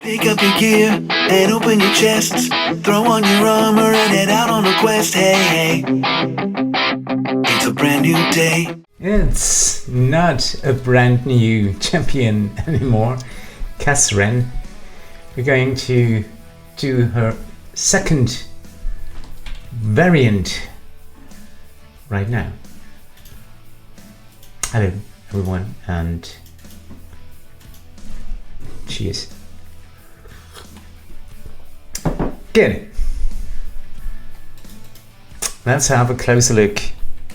Pick up your gear and open your chests. Throw on your armor and head out on a quest. Hey, hey, it's a brand new day. It's not a brand new champion anymore, Cazrin. We're going to do her second variant right now. Hello everyone, and cheers. Good. Let's have a closer look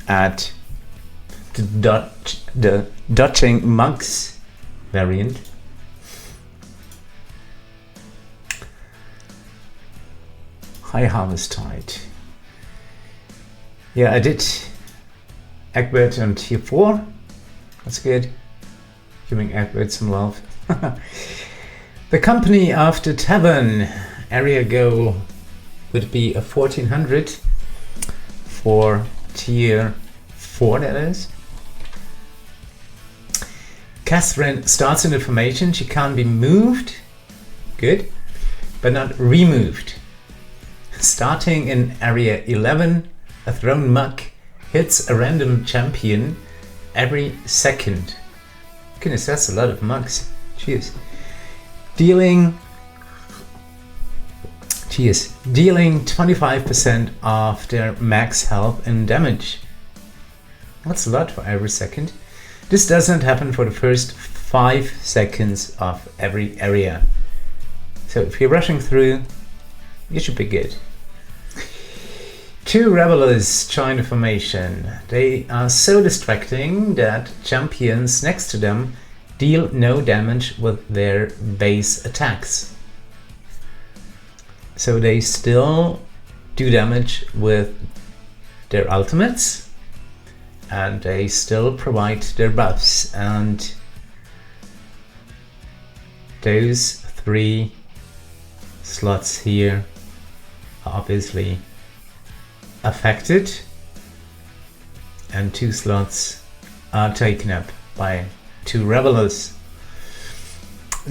at the Dodging Monks variant. Highharvestide. Yeah, I did Egbert on tier 4. That's good. Giving Egbert some love. The company after Tavern area goal would be a 1400 for tier 4, that is. Cazrin starts in the formation. She can't be moved, good, but not removed. Starting in area 11, a thrown muck hits a random champion every second. Goodness, that's a lot of mucks. Cheers. Dealing 25% of their max health and damage. That's a lot for every second. This doesn't happen for the first 5 seconds of every area. So if you're rushing through, you should be good. 2 revelers join the formation. They are so distracting that champions next to them deal no damage with their base attacks. So they still do damage with their ultimates, and they still provide their buffs, and those 3 slots here are obviously affected, and 2 slots are taken up by 2 revelers.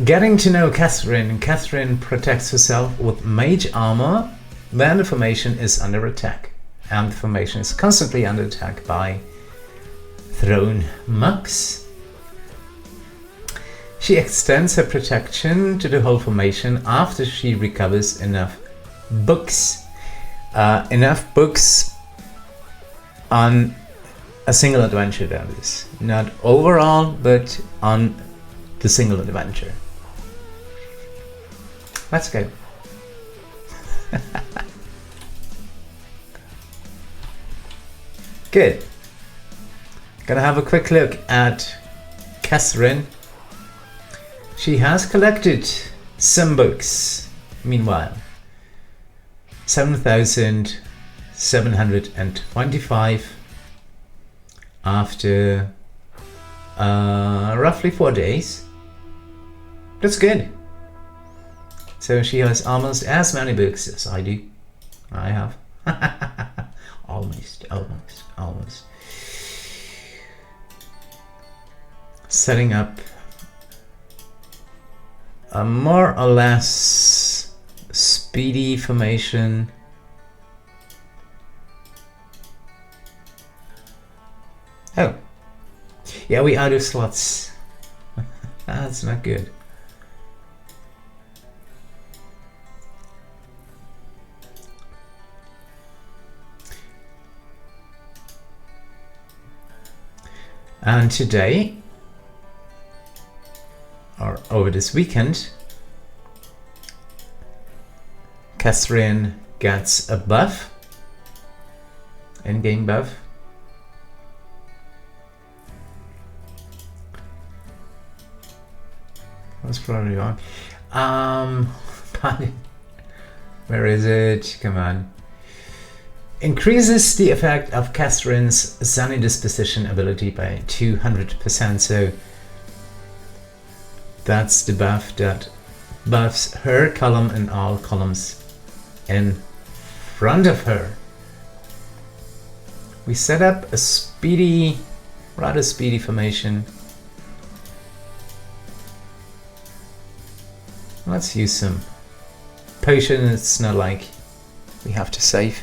Getting to know Cazrin. Cazrin protects herself with Mage Armor when the formation is under attack, and the formation is constantly under attack by thrown mucks. She extends her protection to the whole formation after she recovers enough books. Enough books on a single adventure, that is. Not overall, but on the single adventure. Let's go. Good. Gonna have a quick look at Cazrin. She has collected some books. Meanwhile, 7,725 after roughly 4 days. That's good. So she has almost as many books as I do. I have. almost. Setting up a more or less speedy formation. Oh, yeah, we out of slots. That's not good. And today, or over this weekend, Cazrin gets a buff, in-game buff. That's probably wrong. Where is it? Come on. Increases the effect of Cazrin's Sunny Disposition ability by 200%. So that's the buff that buffs her column and all columns in front of her. We set up a speedy, rather speedy formation. Let's use some potion. It's not like we have to save.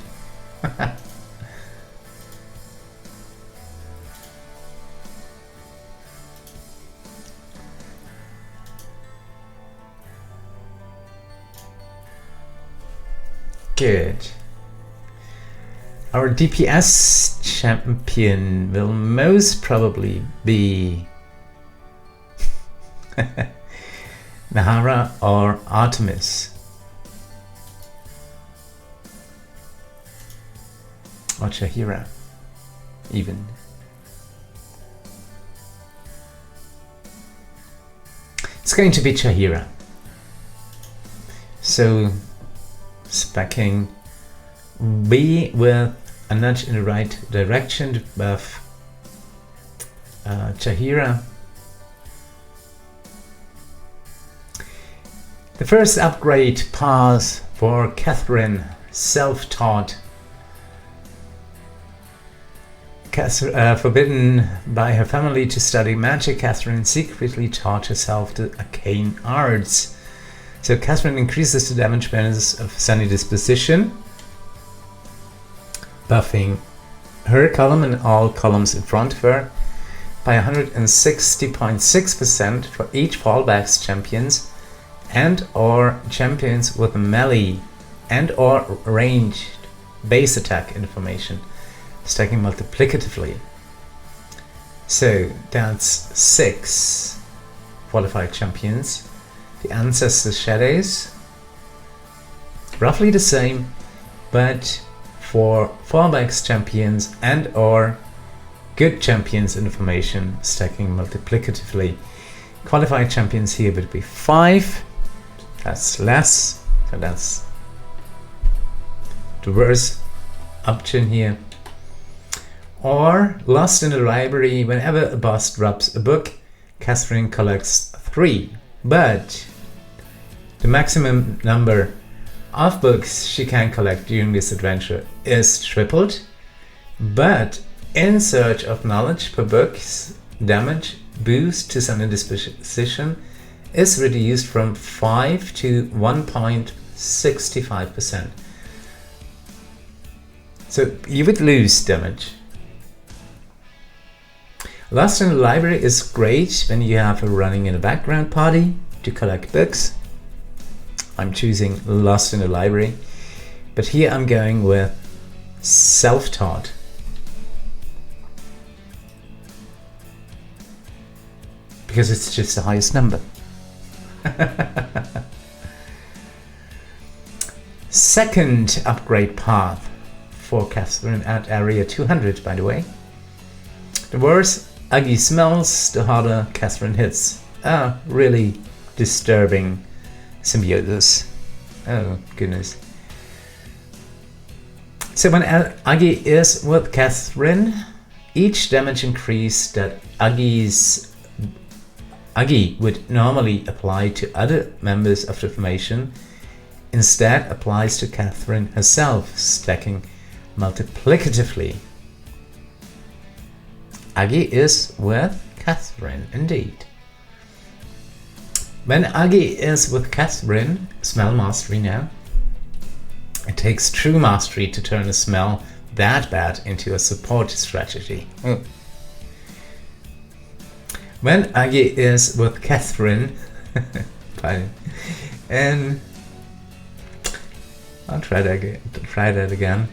Good. Our DPS champion will most probably be Jaheira or Artemis. Or Jaheira, even. It's going to be Jaheira. So, speccing B with a nudge in the right direction to buff Jaheira. The first upgrade path for Cazrin, self-taught. Forbidden by her family to study magic, Cazrin secretly taught herself the arcane arts. So Cazrin increases the damage bonus of Sunny Disposition, buffing her column and all columns in front of her by 160.6% for each fallbacks champions and or champions with melee and or ranged base attack information, stacking multiplicatively. So that's 6 qualified champions. The Ancestor Shadows, roughly the same, but for fallbacks champions and or good champions information, stacking multiplicatively. Qualified champions here would be 5. That's less, so that's the worst option here. Or lost in the library. Whenever a boss drops a book, Cazrin collects 3, but the maximum number of books she can collect during this adventure is tripled, but In Search of Knowledge per book's damage boost to Sunny Disposition is reduced from 5 to 1.65%. So you would lose damage. Lost in the Library is great when you have a running in a background party to collect books. I'm choosing Lost in the Library, but here I'm going with self-taught. Because it's just the highest number. Second upgrade path for Cazrin at area 200, by the way. The worse Uggie smells, the harder Cazrin hits. Ah, really disturbing symbiosis. Oh, goodness. So when Uggie is with Cazrin, each damage increase that Uggie would normally apply to other members of the formation instead applies to Cazrin herself, stacking multiplicatively. Uggie is with Cazrin, indeed. When Uggie is with Cazrin, Smell Mastery now, it takes true mastery to turn a smell that bad into a support strategy. When Uggie is with Cazrin, and I'll try that again.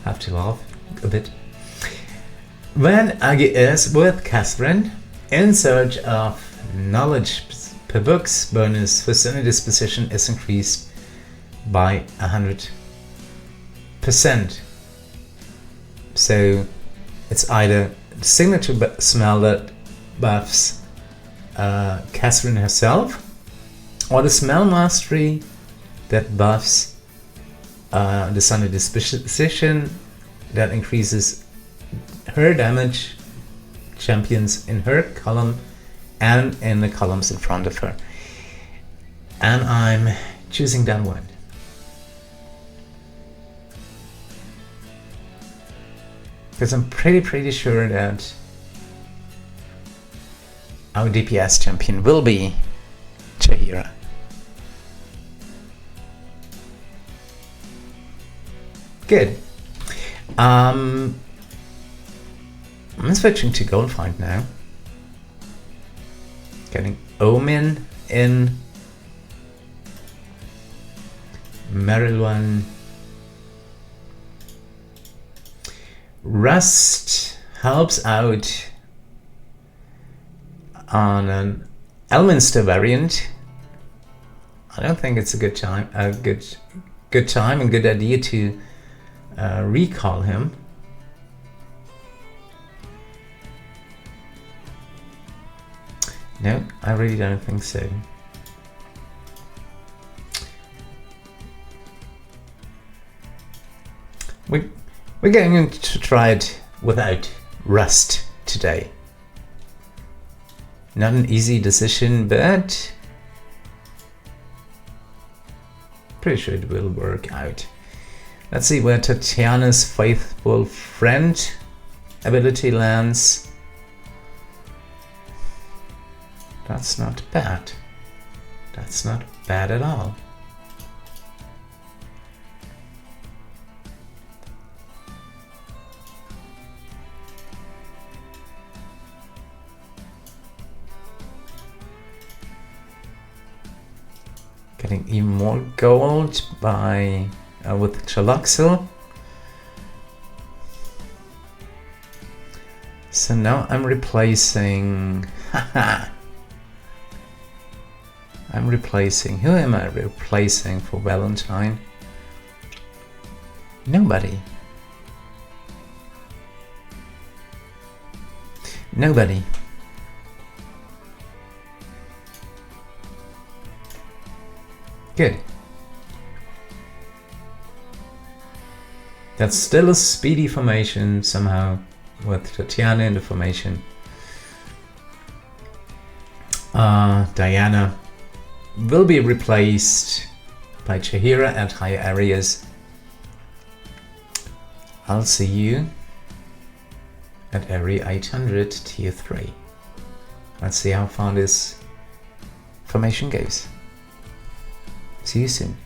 Have to laugh a bit. When Uggie is with Cazrin, In Search of Knowledge per book's bonus for Sunny Disposition is increased by 100%. So it's either the signature smell that buffs Cazrin herself, or the Smell Mastery that buffs the Sunny Disposition that increases her damage champions in her column and in the columns in front of her. And I'm choosing that one. Because I'm pretty sure that our DPS champion will be Jaheira. Good. I'm switching to Goldfind now. Getting Omin in. Merilwen. Rust helps out on an Elminster variant. I don't think it's a good time, good time and good idea to recall him. No, I really don't think so. We're going to try it without Rust today. Not an easy decision, but pretty sure it will work out. Let's see where Tatyana's Faithful Friend ability lands. That's not bad. That's not bad at all. Getting even more gold by with Chaloxil. So now I'm replacing. I'm replacing. Who am I replacing for Valentine? Nobody. Nobody. Good. That's still a speedy formation somehow with Tatyana in the formation. Diana will be replaced by Jaheira at higher areas. I'll see you at area 800 tier 3. Let's see how far this formation goes. See you soon.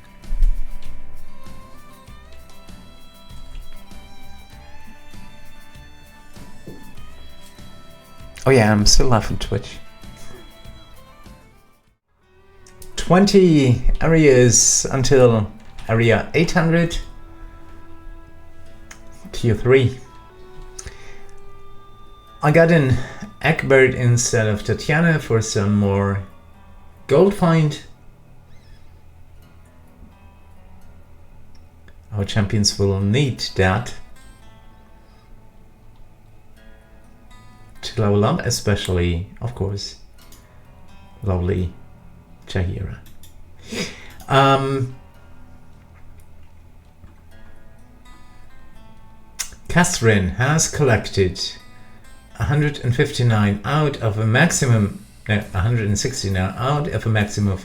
Oh yeah, I'm still live on Twitch. 20 areas until area 800 tier 3. I got an Egbert instead of Tatyana for some more Goldfind. Our champions will need that to level up, especially, of course, lovely Jaheira. Cazrin has collected 159 out of a maximum, 169 out of a maximum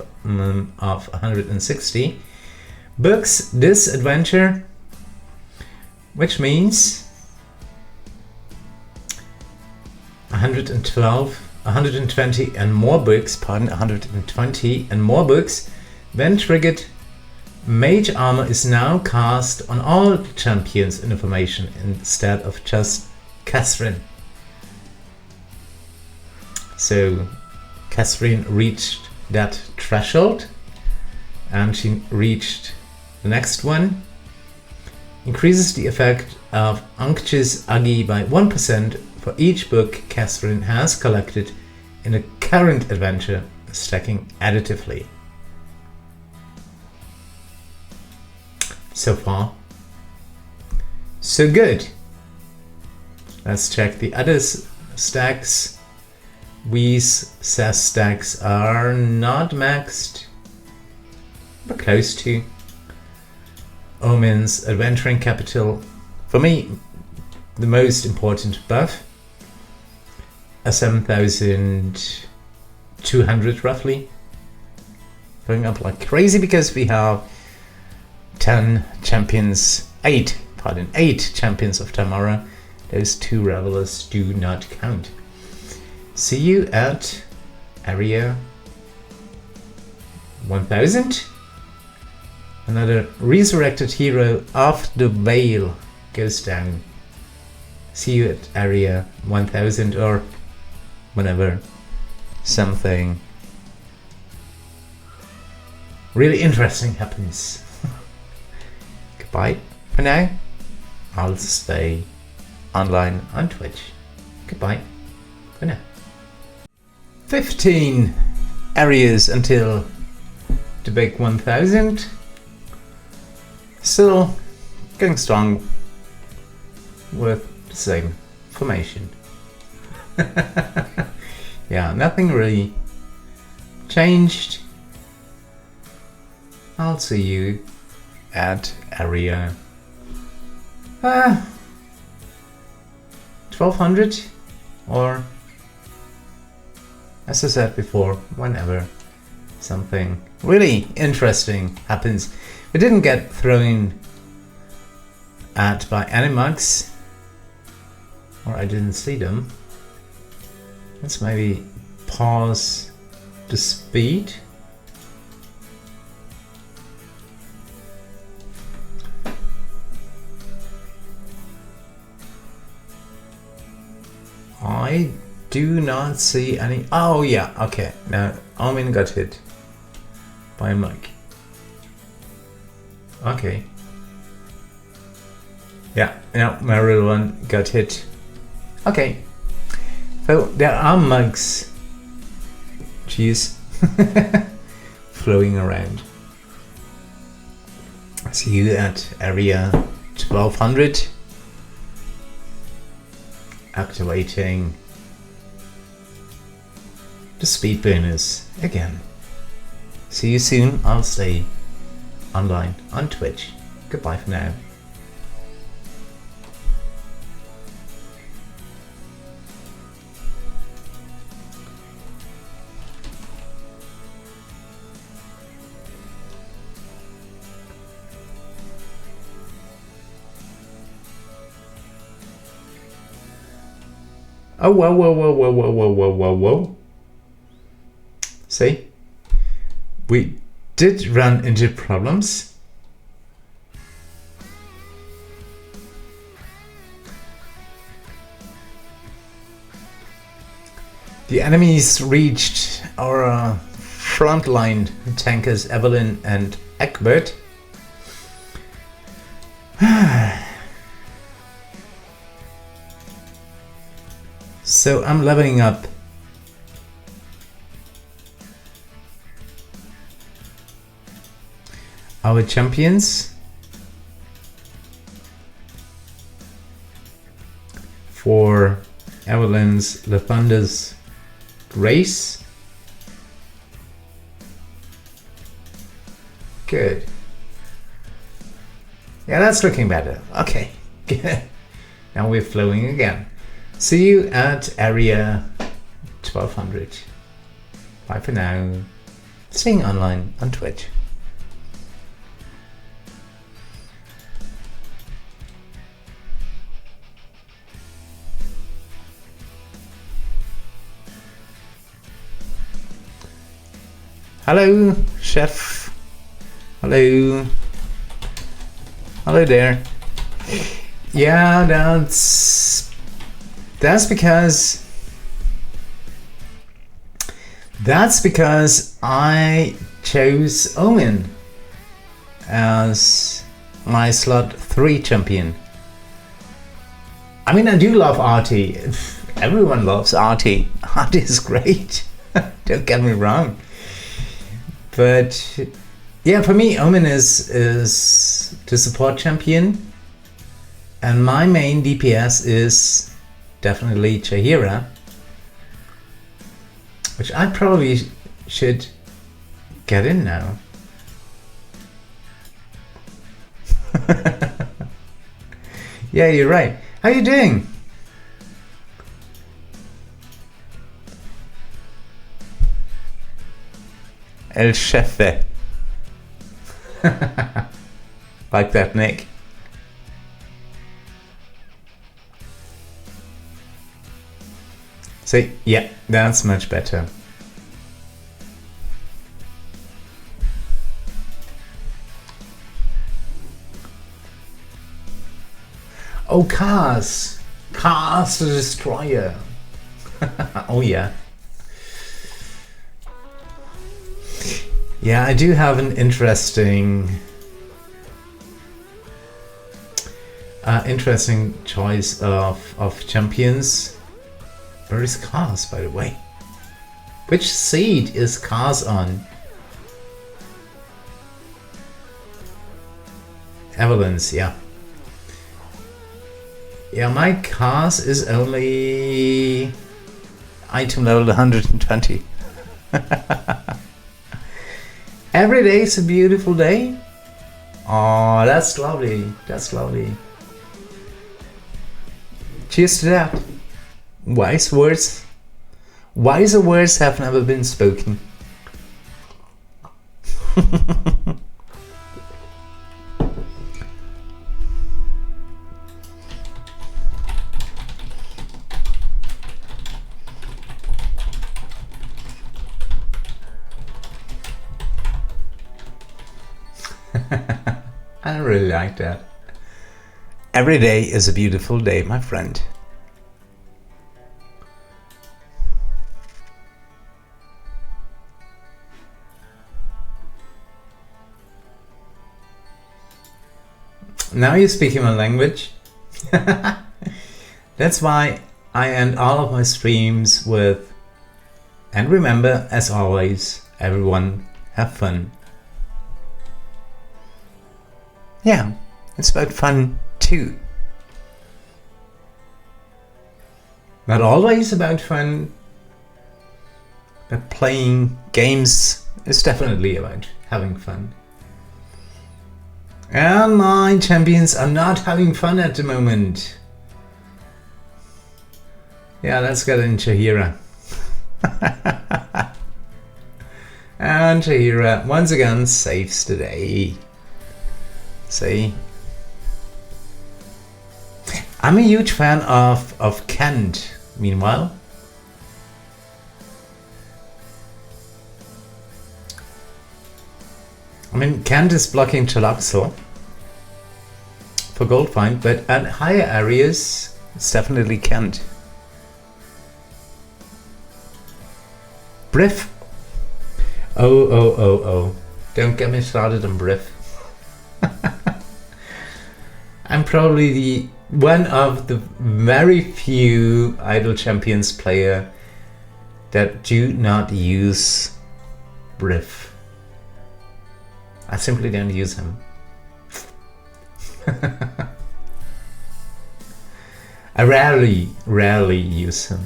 of 160 books this adventure, which means 120 and more books, 120 and more books, when triggered, Mage Armor is now cast on all champions in the formation instead of just Cazrin. So Cazrin reached that threshold and she reached the next one. Increases the effect of Unctuous Uggie by 1% for each book Cazrin has collected in a current adventure, stacking additively. So far, so good. Let's check the other stacks. Wee's says stacks are not maxed, but close to. Omin's Adventuring Capital, for me, the most important buff. A 7,200 roughly. Going up like crazy because we have 8 champions of tomorrow. Those 2 revelers do not count. See you at area 1000 Another resurrected hero of the Veil goes down. See you at area 1000 or whenever something really interesting happens. Goodbye for now. I'll stay online on Twitch. Goodbye for now. 15 areas until the big 1000. Still going strong with the same formation. Yeah, nothing really changed. I'll see you at area 1200, or as I said before, whenever something really interesting happens. We didn't get thrown at by any mugs, or I didn't see them. Let's maybe pause the speed. I do not see any. Oh yeah, okay. Now Omin got hit by a mug. Okay. Yeah, now Merilwen got hit. Okay. So there are mugs. Jeez. Flowing around. See you at area 1200. Activating the speed bonus again. See you soon. I'll stay online on Twitch. Goodbye for now. Oh, whoa, whoa, whoa, whoa, whoa, whoa, whoa, whoa, whoa. See? We did run into problems. The enemies reached our frontline tankers Evelyn and Egbert. So I'm leveling up. Our champions for Evelyn's Lathander's Grace. Good. Yeah, that's looking better. Okay. Now we're flowing again. See you at area 1200. Bye for now. Staying online on Twitch. Hello, Chef. Hello. Hello there. Yeah, that's because I chose Omin as my slot 3 champion. I mean, I do love Artie. Everyone loves Artie. Artie is great. Don't get me wrong. But yeah, for me, Omin is the support champion. And my main DPS is definitely Jaheira, which I probably should get in now. Yeah, you're right. How you doing? El Jefe. Like that, Nick. See, yeah, that's much better. Oh, Kaz! Kaz the Destroyer! Oh yeah. Yeah, I do have an interesting choice of champions. Where is Kaz, by the way? Which seed is Kaz on? Evelyn's, yeah. Yeah, my Kaz is only item level 120. Every day is a beautiful day. Oh, that's lovely. That's lovely. Cheers to that. Wise words. Wiser words have never been spoken. I really like that. Every day is a beautiful day, my friend. Now you're speaking my language. That's why I end all of my streams with, and remember, as always, everyone have fun. Yeah, it's about fun too. Not always about fun, but playing games is definitely about having fun. And my champions are not having fun at the moment. Yeah, let's get in Jaheira. And Jaheira once again saves the day. See? I'm a huge fan of Kent, meanwhile. I mean, Kent is blocking Chalaxo for Goldfind, but at higher areas, it's definitely Kent. Briff. Oh. Don't get me started on Briff. I'm probably the one of the very few idle champions player that do not use Briff. I simply don't use him. I rarely use him.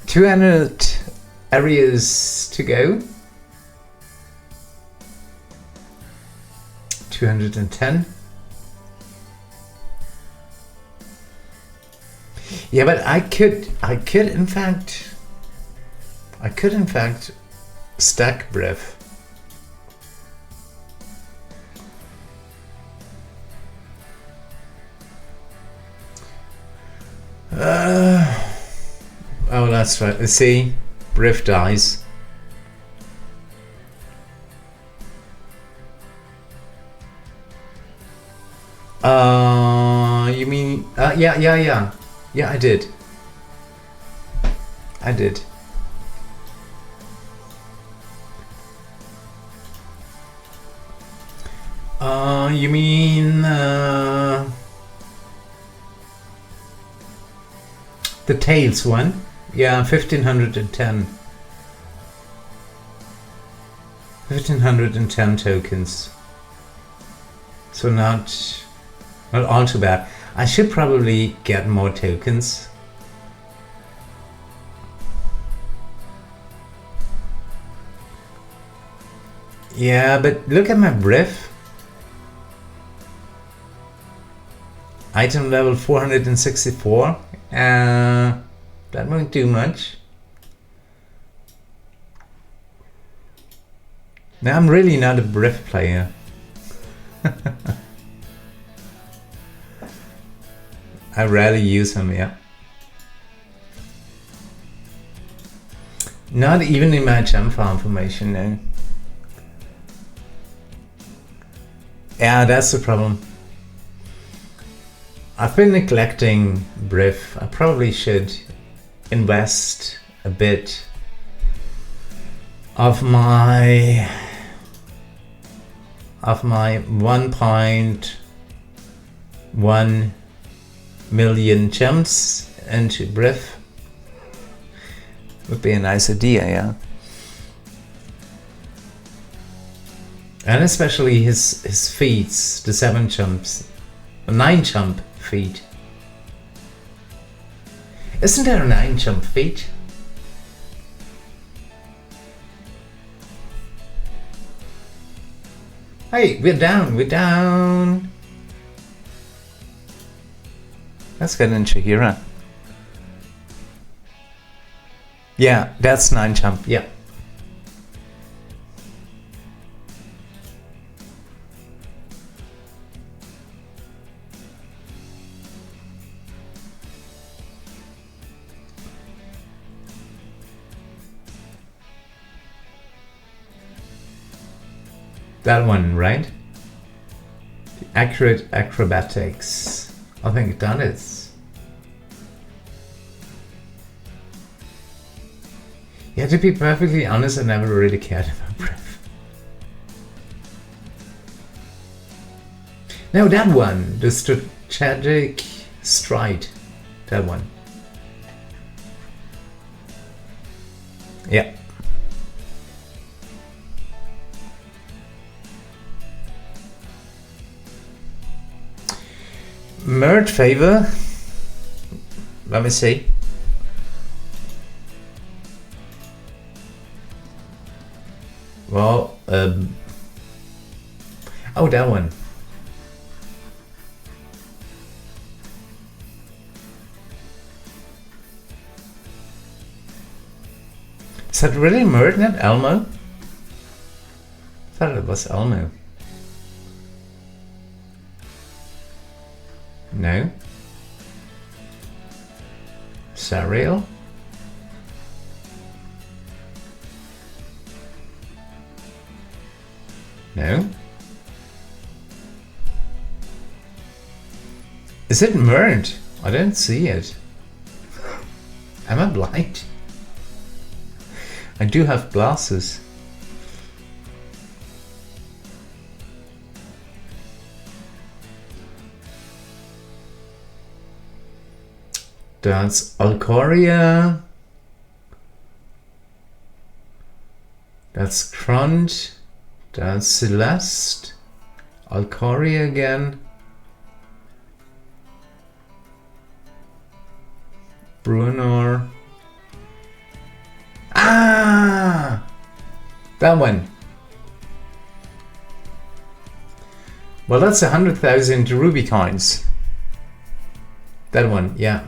$200 areas to go. 210. Yeah, but I could in fact stack Brief. Oh, that's right. See, Brief dies. You mean? Yeah, I did. You mean the Tails one? Yeah, 1510. 1510 tokens. So not all too bad. I should probably get more tokens. Yeah, but look at my brief. Item level 464. That won't do much. Now I'm really not a brief player. I rarely use him, yeah. Not even in my gem farm formation, no. Yeah, that's the problem. I've been neglecting Brief. I probably should invest a bit of my 1.1 million gems into Brief. Would be a nice idea, yeah. And especially his feats, the 7 jumps, 9 jump feat. Isn't there a 9 jump feat? Hey, we're down. Let's get in Jaheira. Yeah, that's 9 jump, yeah. That one, right? Accurate acrobatics. I think that is. Yeah, to be perfectly honest, I never really cared about Breath. No, that one. The strategic stride. That one. Yeah. Merge favor. Let me see. Well, oh, that one. Is that really Merge, not Elmo? I thought it was Elmo. No. Sariel? No. Is it Merge? I don't see it. Am I blind? I do have glasses. That's Alcoria. That's Crunch. That's Celeste. Alcoria again. Bruenor. Ah! That one. Well, that's 100,000 ruby coins. That one, yeah.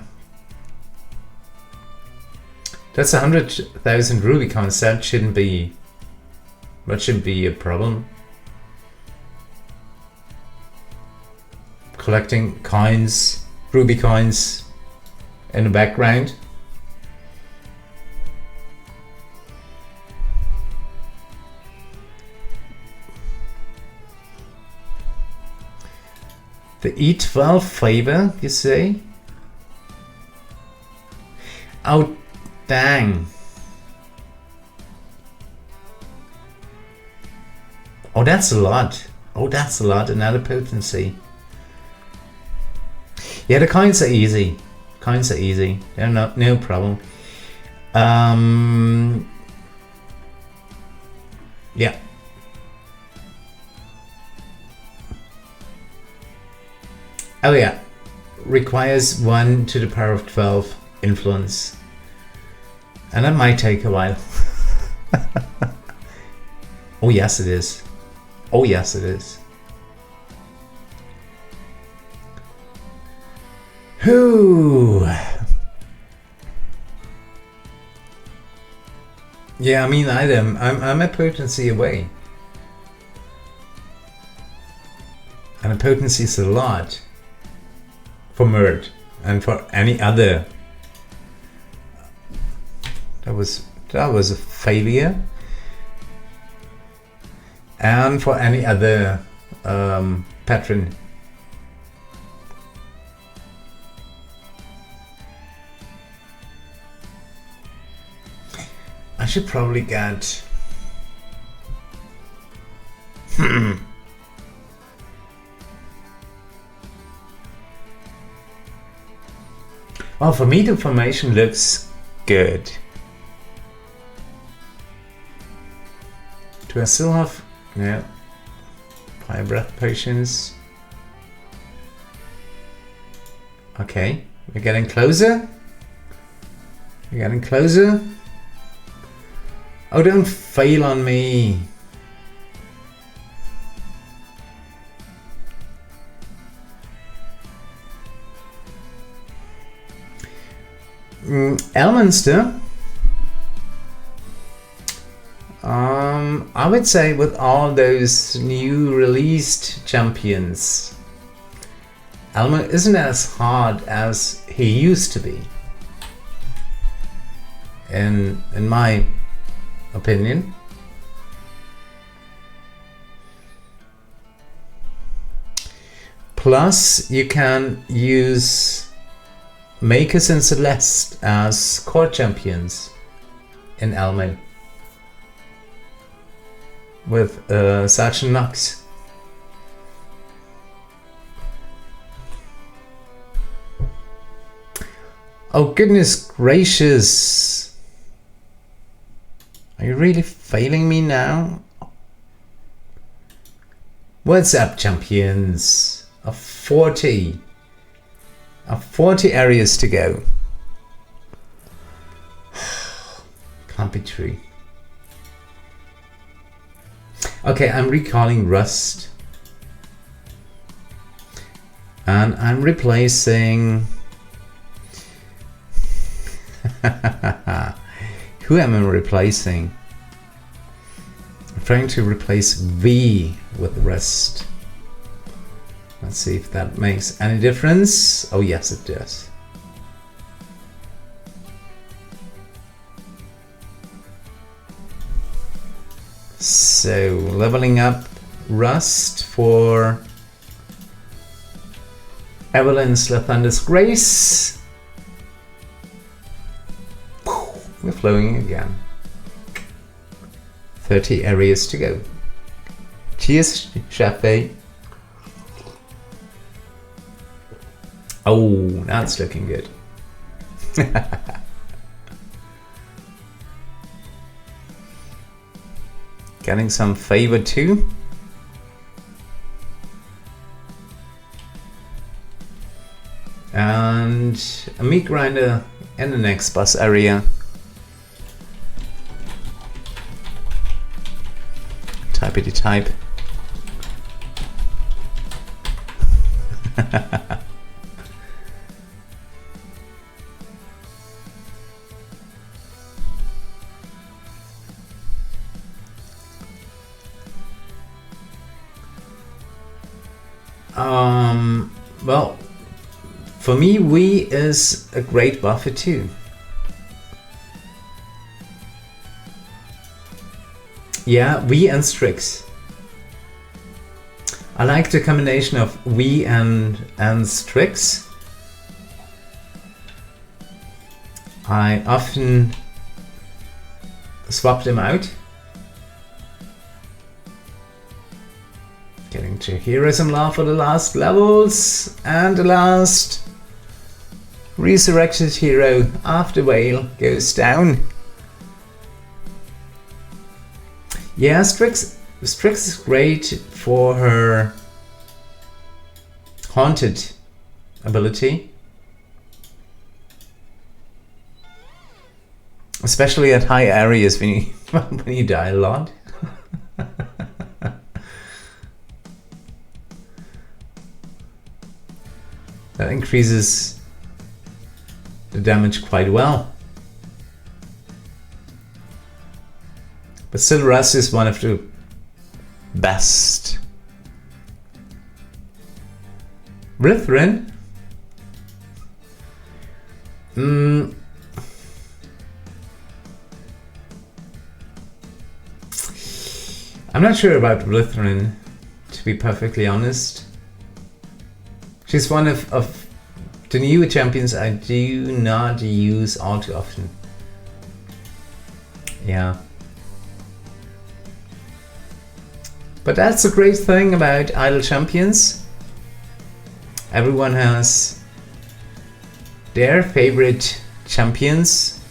That's 100,000 ruby coins. That shouldn't be a problem. Collecting coins, ruby coins in the background. The E12 favor, you say? Oh, dang. Oh, that's a lot. Oh, that's a lot. Another potency. Yeah, the coins are easy. Coins are easy. They're no problem. Yeah. Oh yeah. Requires 1 to the power of 12 influence. And that might take a while. Oh yes it is. Oh yes it is. Whoo! Yeah, I mean I'm a potency away. And a potency is a lot. For Merge and for any other. That was a failure. And for any other patron. I should probably get... Well, for me the formation looks good. Do I still have... Yeah. Fire breath potions. Okay, we're getting closer. We're getting closer. Oh, don't fail on me. Elminster. I would say with all those new released champions, Elmin isn't as hard as he used to be. In my opinion. Plus, you can use Makers and Celeste as core champions in Elmin with Sergeant Nox. Oh goodness gracious! Are you really failing me now? What's up, champions? Of 40 areas to go. Can't be true. Okay, I'm recalling Rust. And I'm replacing... Who am I replacing? I'm trying to replace V with Rust. Let's see if that makes any difference. Oh yes, it does. So, leveling up Rust for Evelyn's Lathander's Grace. We're flowing again. 30 areas to go. Cheers, Jefe. Oh, that's looking good. Getting some favor too. And a meat grinder in the next bus area. Typey type. Well, for me, Wii is a great buffer too. Yeah, Wii and Strix. I like the combination of Wii and Strix. I often swap them out. Getting Jaheira some love for the last levels, and the last resurrected hero after Whale goes down. Yeah, Strix is great for her haunted ability, especially at high areas when you when you die a lot. That increases the damage quite well. But still, Rust is one of the best. Rithrin? I'm not sure about Rithrin, to be perfectly honest. She's one of the new champions I do not use all too often. Yeah. But that's the great thing about idle champions. Everyone has their favorite champions.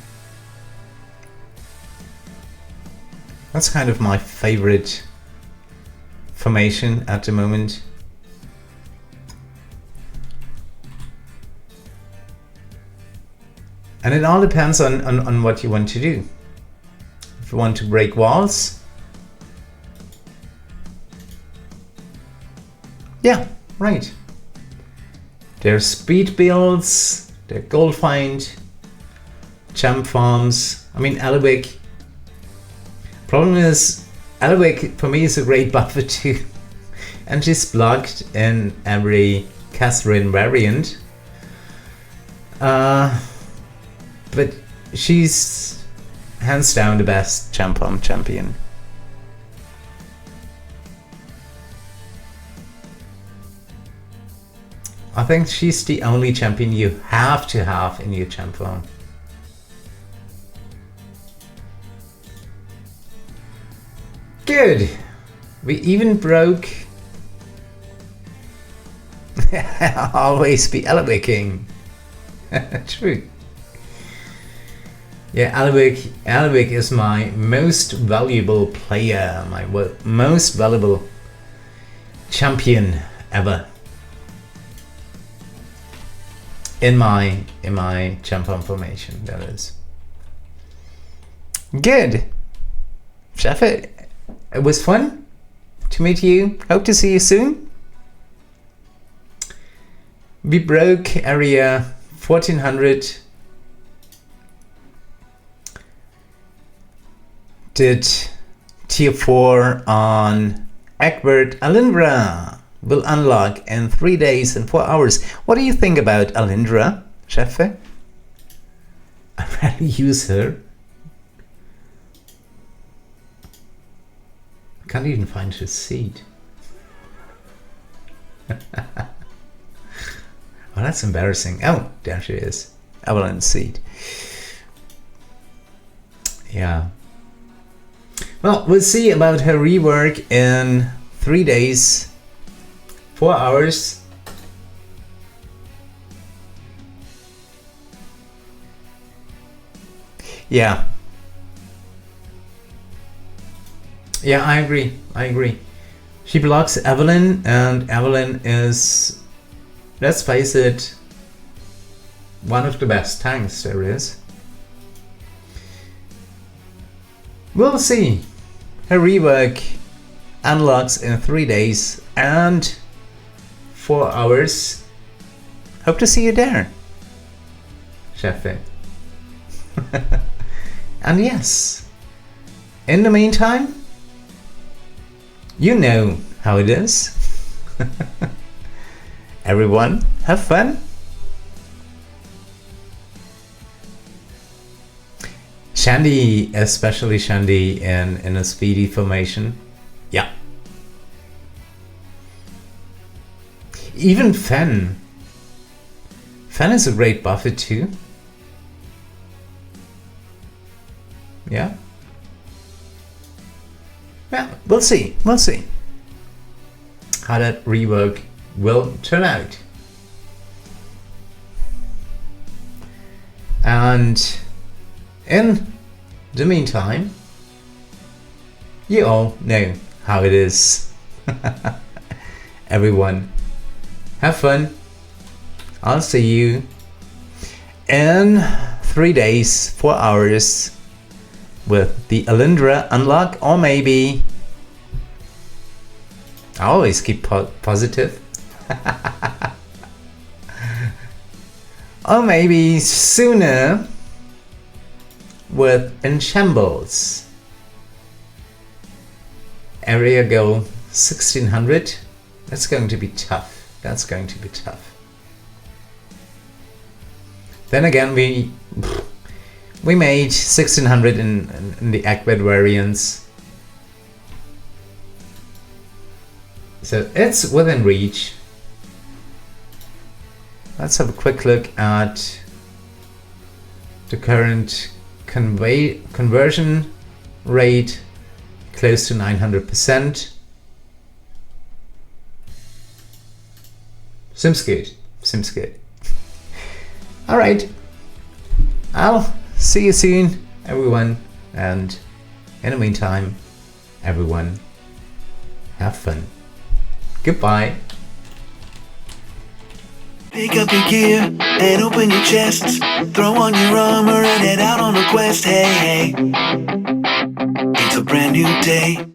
That's kind of my favorite formation at the moment. And it all depends on what you want to do. If you want to break walls, yeah, right. There's speed builds, there's Goldfind, champ farms. I mean, Evelyn. Problem is, Evelyn for me is a great buffer too, and she's blocked in every Cazrin variant. But she's hands down the best champ farm champion. I think she's the only champion you have to have in your champ farm. Good. We even broke. Always be Evelyn. True. Yeah, Evelyn is my most valuable player, my most valuable champion ever. In my champion formation, that is. Good. Jefe, it was fun to meet you. Hope to see you soon. We broke area 1400. Did tier 4 on Egbert. Alyndra will unlock in 3 days and 4 hours. What do you think about Alyndra, Jefe? I rarely use her. Can't even find her seed. Oh, that's embarrassing. Oh, there she is. Evelyn's seed. Yeah. Well, we'll see about her rework in 3 days, 4 hours. Yeah. Yeah, I agree. She blocks Evelyn, and Evelyn is, let's face it, one of the best tanks there is. We'll see. Her rework unlocks in 3 days and 4 hours. Hope to see you there, Jefe. And yes, in the meantime, you know how it is. Everyone, have fun. Shandy, especially Shandy in a speedy formation. Yeah. Even Fen. Fen is a great buffer too. Yeah. Yeah, we'll see. We'll see how that rework will turn out. And in the meantime, you all know how it is. Everyone, have fun. I'll see you in 3 days, 4 hours with the Alyndra unlock, or maybe I always keep positive. Or maybe sooner with Enchambles. Area goal 1600. That's going to be tough. That's going to be tough. Then again, we made 1600 in the Egbert variants. So it's within reach. Let's have a quick look at the current conversion rate, close to 900%. Seems good. Seems good. All right. I'll see you soon, everyone. And in the meantime, everyone, have fun. Goodbye. Pick up your gear and open your chests. Throw on your armor and head out on a quest. Hey, hey. It's a brand new day.